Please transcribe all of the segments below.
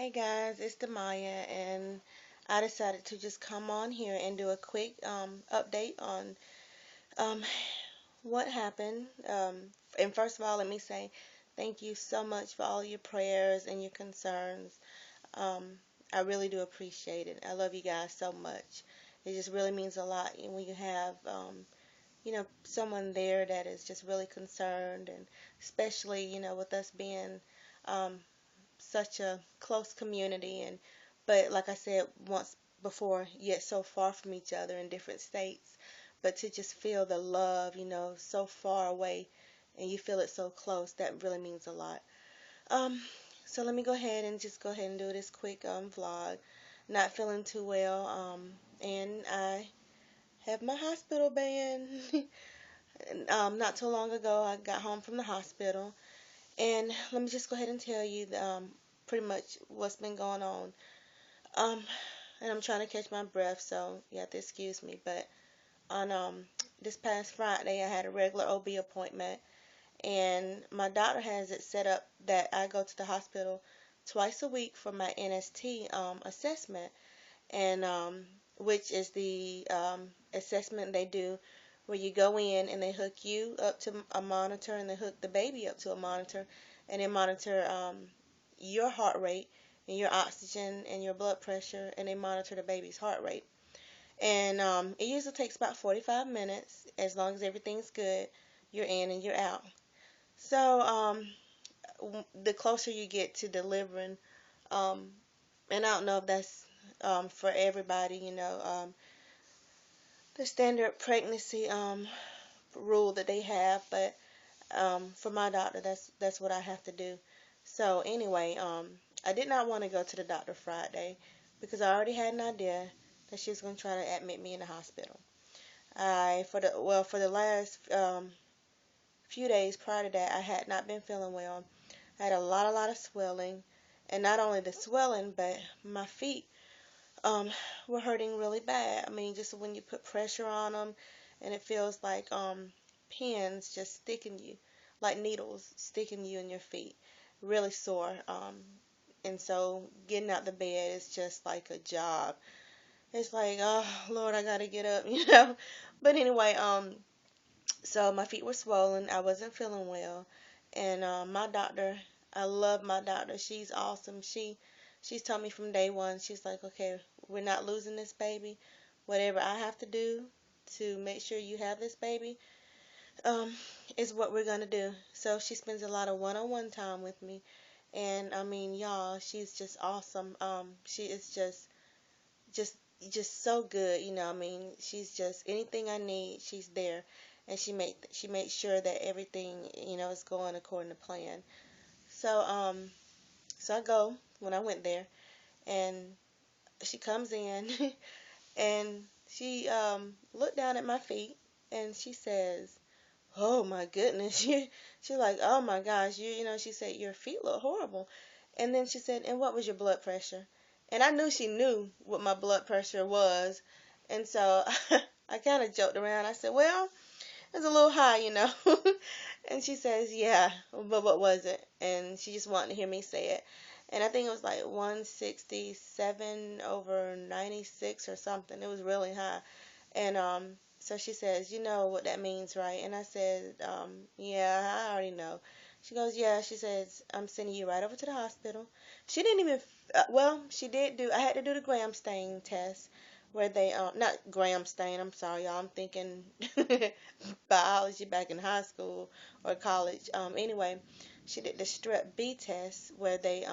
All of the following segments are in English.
Hey guys, it's Demaya, and I decided to just come on here and do a quick update on um, what happened. And first of all, let me say thank you so much for all your prayers and your concerns. Um, I really do appreciate it. I love you guys so much. It just really means a lot when you have someone there that is just really concerned, and especially with us being um, such a close community, and but like I said once before, yet so far from each other in different states, but to just feel the love, so far away, and you feel it so close, that really means a lot. um so let me go ahead and do this quick vlog. Not feeling too well, and I have my hospital band. Not too long ago I got home from the hospital, and let me just go ahead and tell you pretty much what's been going on. Um, and I'm trying to catch my breath, so you have to excuse me. But on this past Friday, I had a regular OB appointment, and my doctor has it set up that I go to the hospital twice a week for my NST assessment, and which is the assessment they do where you go in and they hook you up to a monitor, and they hook the baby up to a monitor, and they monitor your heart rate and your oxygen and your blood pressure, and they monitor the baby's heart rate. And it usually takes about 45 minutes. As long as everything's good, you're in and you're out. So the closer you get to delivering, um, and I don't know if that's for everybody, the standard pregnancy rule that they have, but for my doctor, that's what I have to do. So anyway, I did not want to go to the doctor Friday because I already had an idea that she was going to try to admit me in the hospital. I for the last few days prior to that, I had not been feeling well. I had a lot of swelling, and not only the swelling, but my feet um were hurting really bad. I mean, just when you put pressure on them, and it feels like pins just sticking you, like needles sticking you in your feet, really sore. And so getting out the bed is just like a job. It's like, oh Lord, I gotta get up, you know. But anyway, so my feet were swollen. I wasn't feeling well, and my doctor, I love my doctor. She's awesome. She's told me from day one. She's like, okay, we're not losing this baby. Whatever I have to do to make sure you have this baby, um, is what we're gonna do. So she spends a lot of one-on-one time with me, and I mean, y'all, she's just awesome. She is just just so good, I mean, she's just anything I need, she's there, and she makes sure that everything, is going according to plan. So so I go when I went there, and she comes in and she looked down at my feet, and she says, "Oh my goodness," she's like, "Oh my gosh, she said your feet look horrible." And then she said, "And what was your blood pressure?" And I knew she knew what my blood pressure was. And so I kind of joked around. I said, "Well, it's a little high." And she says, "Yeah, but what was it?" And she just wanted to hear me say it. And I think it was like 167 over 96 or something. It was really high. And so she says, "You know what that means, right?" And I said, "Yeah, I already know." She goes, "Yeah." She says, "I'm sending you right over to the hospital." She didn't even, well, she did do, I had to do the gram stain test where they, not gram stain, I'm sorry, y'all, I'm thinking biology back in high school or college. Anyway, she did the strep B test where they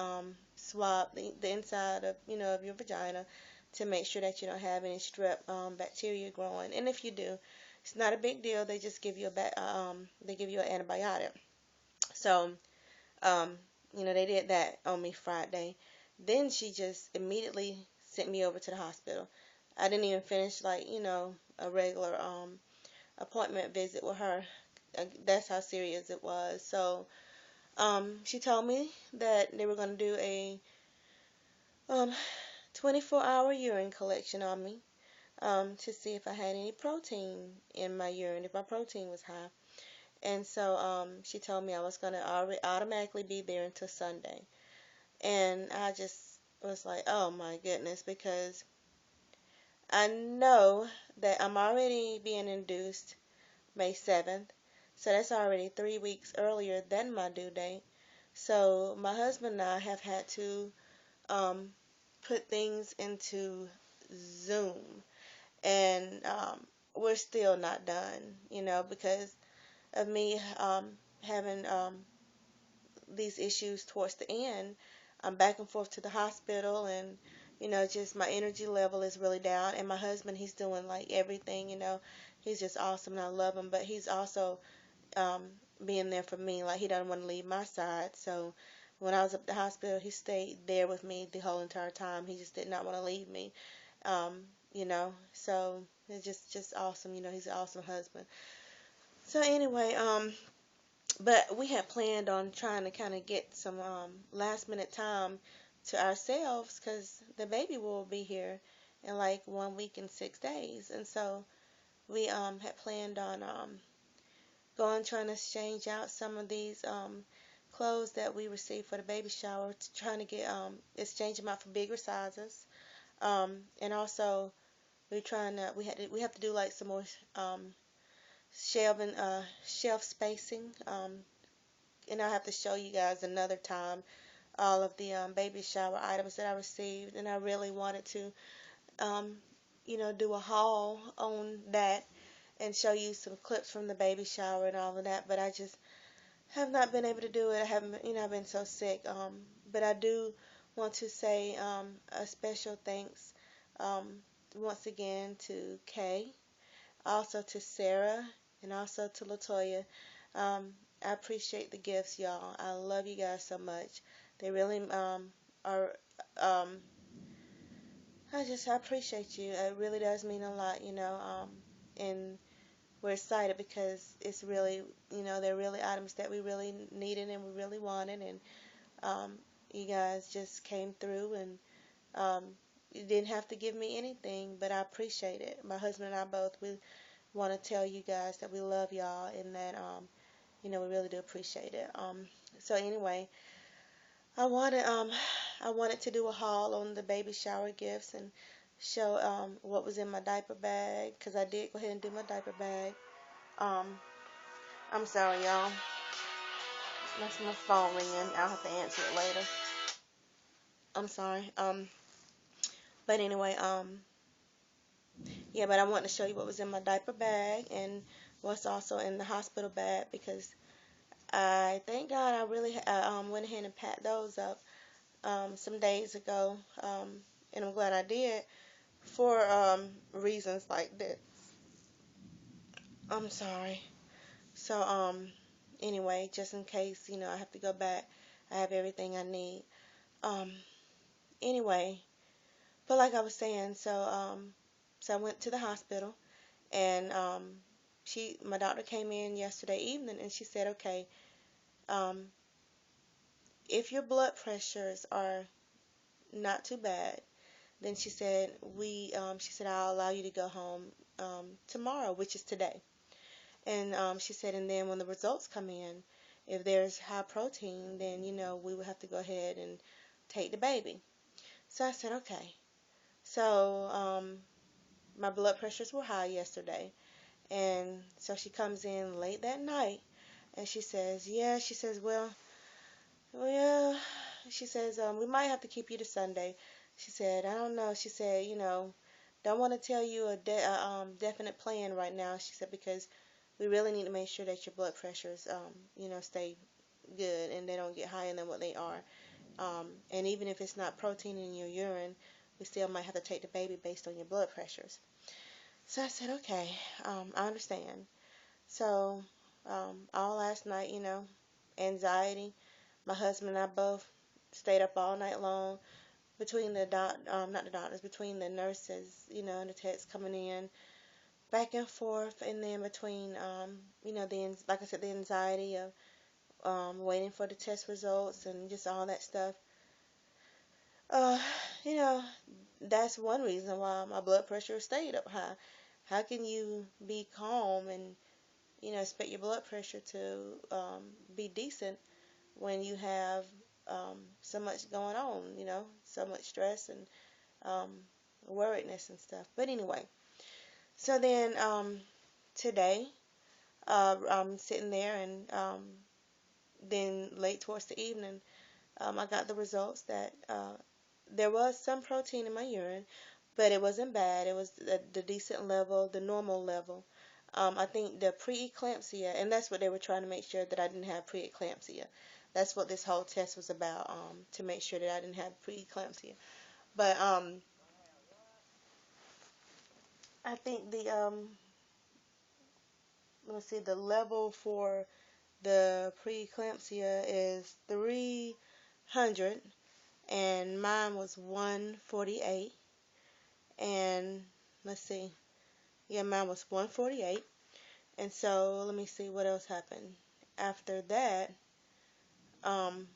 swab the inside of, of your vagina to make sure that you don't have any strep bacteria growing. And if you do, it's not a big deal. They just give you they give you an antibiotic. So, um, they did that on me Friday. Then she just immediately sent me over to the hospital. I didn't even finish like, a regular appointment visit with her. That's how serious it was. So, she told me that they were going to do a um 24-hour urine collection on me, to see if I had any protein in my urine, if my protein was high. And so she told me I was going to automatically be there until Sunday. And I just was like, oh my goodness, because I know that I'm already being induced May 7th. So that's already 3 weeks earlier than my due date. So my husband and I have had to um, put things into Zoom. And we're still not done, because of me having these issues towards the end. I'm back and forth to the hospital, and just my energy level is really down. And my husband, he's doing like everything, he's just awesome, and I love him. But he's also um, being there for me. Like, he doesn't want to leave my side. So when I was at the hospital, he stayed there with me the whole entire time. He just did not want to leave me. So it's just awesome. He's an awesome husband. So anyway, but we had planned on trying to kind of get some last minute time to ourselves, because the baby will be here in like 1 week and 6 days. And so we had planned on going, trying to exchange out some of these clothes that we received for the baby shower, trying to get exchange them out for bigger sizes. And also we have to do like some more shelf spacing. And I'll have to show you guys another time all of the baby shower items that I received. And I really wanted to, um, do a haul on that and show you some clips from the baby shower and all of that. But I just have not been able to do it. I haven't, I've been so sick. But I do want to say a special thanks um, once again to Kay, also to Sarah, and also to Latoya. Um, I appreciate the gifts, y'all. I love you guys so much. They really are. I appreciate you. It really does mean a lot, and we're excited because it's really, they're really items that we really needed and we really wanted, and um, you guys just came through, and um, you didn't have to give me anything, but I appreciate it. My husband and I both, we want to tell you guys that we love y'all, and that we really do appreciate it. So anyway, I wanted I wanted to do a haul on the baby shower gifts and show what was in my diaper bag, because I did go ahead and do my diaper bag. Um, I'm sorry, y'all. That's my phone ringing. I'll have to answer it later. I'm sorry. But anyway, yeah, but I want to show you what was in my diaper bag and what's also in the hospital bag, because I thank God I really went ahead and packed those up some days ago, and I'm glad I did for reasons like this. I'm sorry. So anyway, just in case I have to go back, I have everything I need. Um, anyway, but like I was saying, so I went to the hospital, and my doctor came in yesterday evening, and she said, okay, um, if your blood pressures are not too bad, then she said, I'll allow you to go home tomorrow, which is today. And she said, and then when the results come in, if there's high protein, then we would have to go ahead and take the baby. So I said, okay. So my blood pressures were high yesterday, and so she comes in late that night, and she says, yeah, she says, well, she says, we might have to keep you to Sunday. She said, I don't know. She said, don't want to tell you a definite plan right now. She said, because we really need to make sure that your blood pressures, stay good and they don't get higher than what they are. And even if it's not protein in your urine, we still might have to take the baby based on your blood pressures. So I said, okay, I understand. So all last night, anxiety. My husband and I both stayed up all night long between not the doctors, between the nurses, and the techs coming in, back and forth, and then between, like I said, the anxiety of waiting for the test results and just all that stuff. Uh, you know, that's one reason why my blood pressure stayed up high. How can you be calm and, expect your blood pressure to be decent when you have so much going on, so much stress and um, worriedness and stuff. But anyway, so then today I'm sitting there, and then late towards the evening, I got the results that there was some protein in my urine, but it wasn't bad. It was the decent level, the normal level. I think the preeclampsia, and that's what they were trying to make sure that I didn't have preeclampsia. That's what this whole test was about, to make sure that I didn't have preeclampsia. But I think let's see, the level for the preeclampsia is 300, and mine was 148. And let's see, yeah, mine was 148. And so let me see what else happened after that. Um,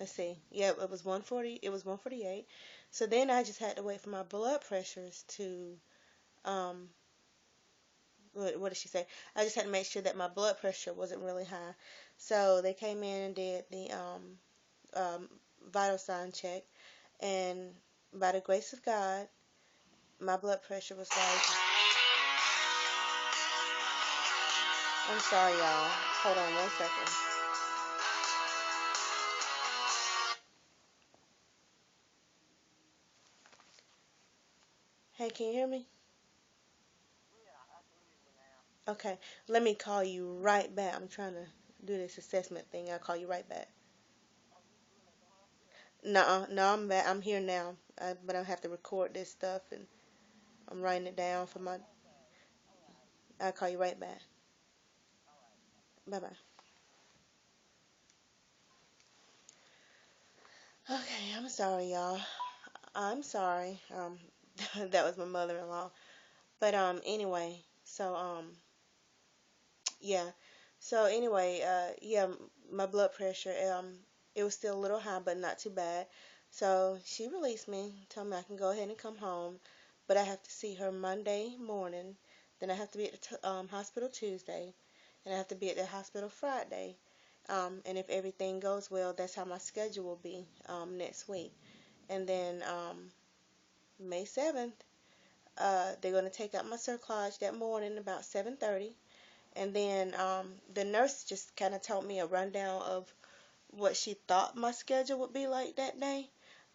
let's see, yeah, it was 140. It was 148. So then I just had to wait for my blood pressures to um, what did she say? I just had to make sure that my blood pressure wasn't really high. So they came in and did the um, vital sign check, and by the grace of God, my blood pressure was like, I'm sorry, y'all. Hold on 1 second. Hey, can you hear me? Okay, let me call you right back. I'm trying to do this assessment thing. I'll call you right back. No, no, I'm back. I'm here now. But I have to record this stuff, and I'm writing it down for my. I'll call you right back. Bye bye. Okay, I'm sorry, y'all. I'm sorry. That was my mother-in-law. But anyway, so yeah. So anyway, yeah, my blood pressure, it was still a little high, but not too bad. So she released me, told me I can go ahead and come home, but I have to see her Monday morning. Then I have to be at the hospital Tuesday, and I have to be at the hospital Friday. And if everything goes well, that's how my schedule will be next week. And then May 7th, they're going to take out my cerclage that morning about 7:30. And then the nurse just kind of told me a rundown of what she thought my schedule would be like that day.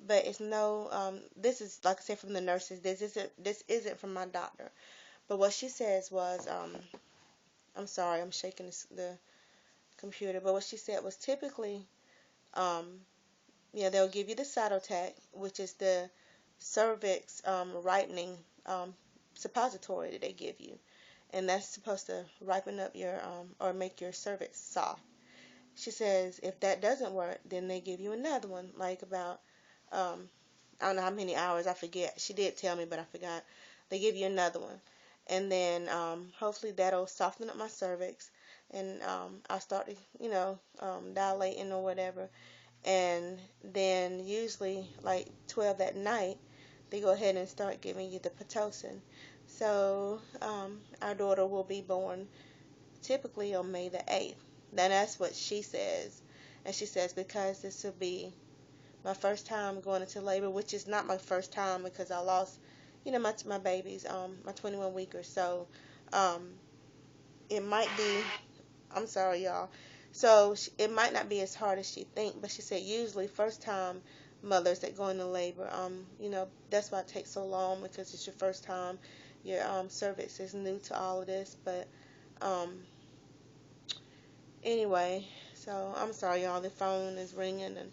But it's no, this is like I said from the nurses. This isn't from my doctor. But what she says was, I'm sorry, I'm shaking the computer. But what she said was typically, um, they'll give you the cytotac, which is the cervix ripening suppository that they give you, and that's supposed to ripen up your or make your cervix soft. She says if that doesn't work, then they give you another one, like about um, I don't know how many hours, I forget. She did tell me, but I forgot. They give you another one, and then hopefully that'll soften up my cervix, and I'll start to dilating or whatever. And then usually like 12 at night, they go ahead and start giving you the pitocin. So our daughter will be born typically on May the 8th. Now that's what she says. And she says because this will be my first time going into labor, which is not my first time because I lost, my babies, my 21 weeker. So um, it might be, I'm sorry, y'all. So it might not be as hard as she think, but she said usually first time mothers that go into labor, that's why it takes so long because it's your first time. Your cervix is new to all of this, but um, anyway, so I'm sorry, y'all. The phone is ringing, and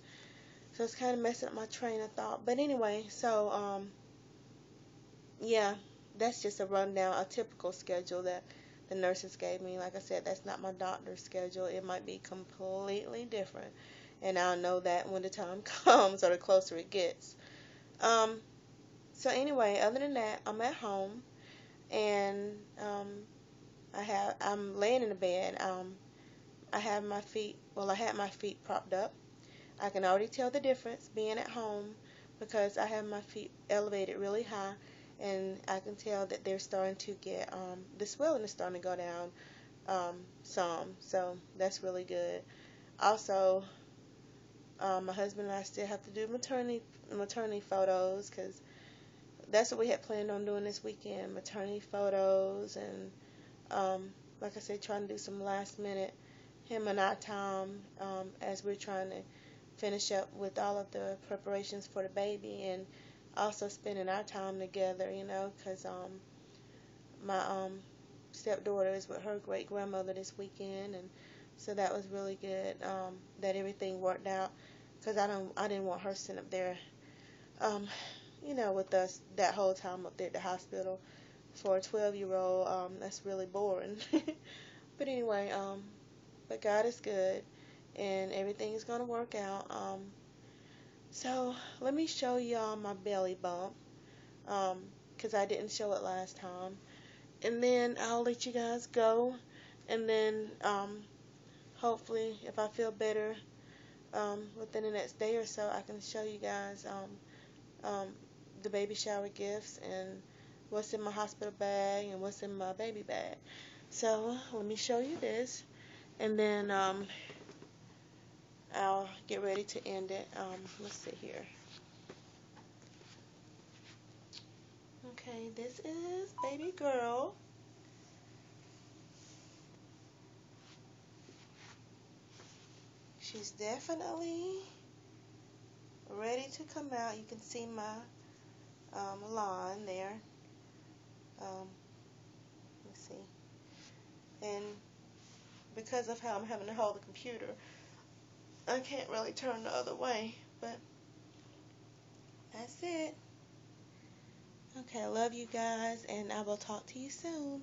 so it's kind of messing up my train of thought. But anyway, so yeah, that's just a rundown, a typical schedule that the nurses gave me. Like I said, that's not my doctor's schedule. It might be completely different, and I'll know that when the time comes or the closer it gets. Um, so anyway, other than that, I'm at home, and I'm laying in the bed. I have my feet. Well, I had my feet propped up. I can already tell the difference being at home because I have my feet elevated really high, and I can tell that they're starting to get the swelling is starting to go down some, so that's really good. Also, My husband and I still have to do maternity photos because that's what we had planned on doing this weekend, maternity photos, and like I said, trying to do some last minute him and I time as we're trying to finish up with all of the preparations for the baby, and also spending our time together, you know, because my stepdaughter is with her great grandmother this weekend, and so that was really good that everything worked out because I didn't want her sitting up there, um, you know, with us that whole time up there at the hospital for a 12-year-old. That's really boring. But anyway, but God is good, and everything is gonna work out. So let me show y'all my belly bump, because I didn't show it last time, and then I'll let you guys go, and then hopefully if I feel better within the next day or so, I can show you guys the baby shower gifts and what's in my hospital bag and what's in my baby bag. So let me show you this, and then I'll get ready to end it. Let's see here. Okay, this is baby girl. She's definitely ready to come out. You can see my line there. Let's see. And because of how I'm having to hold the computer, I can't really turn the other way. But that's it. Okay, I love you guys, and I will talk to you soon.